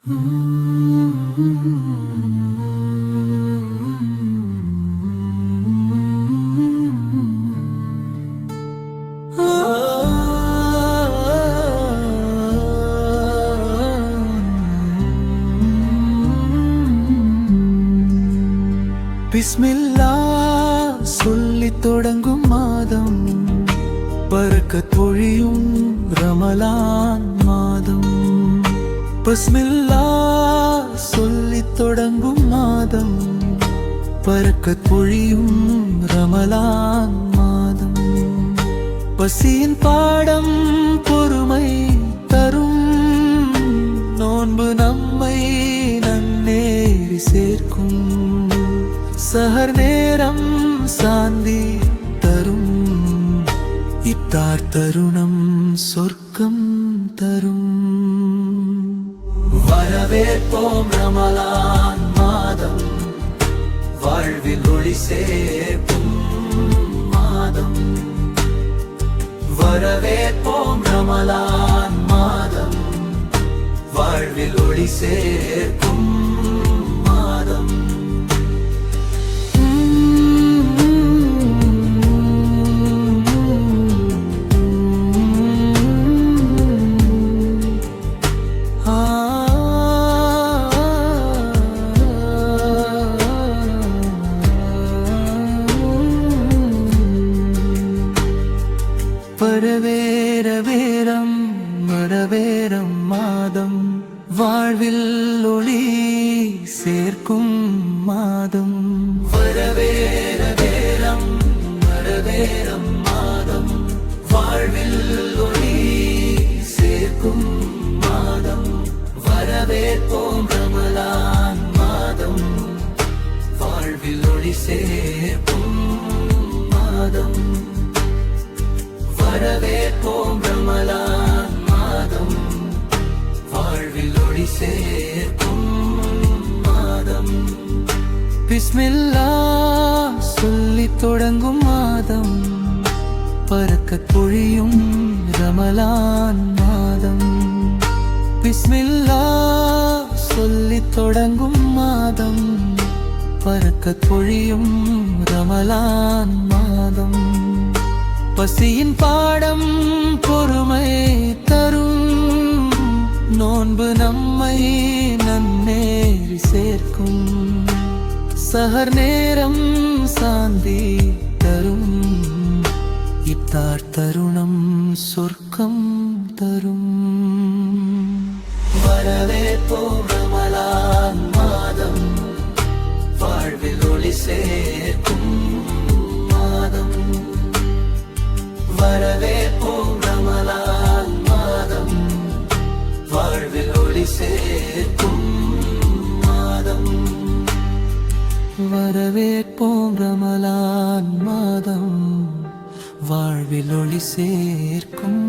பிஸ்மில்லா சொல்லி தொடங்கும் மாதம், பரக்கத் பொழியும் ரமலான் மாதம். பிஸ்மில்லா சொல்லி தொடங்கும் மாதம், பரக்கத் பொழியும் ரமலான் மாதம். பசியின் பாடம் பொறுமை தரும், நோன்பு நம்மை நன்னேறி சேர்க்கும். சஹர் நேரம் சாந்தி தரும், இத்தார் தருணம் சொர்க்கம் தரும். வரவேற்போம் ரமலான் மாதம், வாழ்வில் ஒளி சேர்க்கும் மாதம். வரவேற்போம் ரமலான் மாதம், வாழ்வில் ஒளி சேர்க்கும் மாதம். வரவேரம் வரவேரம் மாதம், வாழ்வில் ஒளி சேர்க்கும் மாதம். வரவேரம் வரவேரம் மாதம், வாழ்வில் ஒளி சேர்க்கும் மாதம். வரவேற்போம் ரமலான் மாதம், வாழ்வில் ஒளி சேர்க்கும் மாதம். வரவேற்போம் ரமலான் மாதம், வாழ்வில் ஒளி சேர்க்கும் மாதம். பிஸ்மில்லா சொல்லி தொடங்கும் மாதம், பரக்கத் பொழியும் ரமலான் மாதம். பிஸ்மில்லா சொல்லி தொடங்கும் மாதம், பரக்கத் பொழியும் ரமலான் மாதம். பசியின் பாடம் பொறுமை தரும், நோன்பு நம்மை நன்னேறி சேர்க்கும். சஹர் நேரம் சாந்தி தரும், இத்தார் தருணம் சொர்க்கம் தரும். வரவேற்போம் ரமலான் மாதம், வாழ்வில் ஒளி சேர்க்கும் மாதம். வரவேற்போம் ரமலான் மாதம், வாழ்வில் ஒளி சேர்க்கும் மாதம். வரவேற்போம் ரமலான் மாதம், வாழ்வில் ஒளி சேர்க்கும்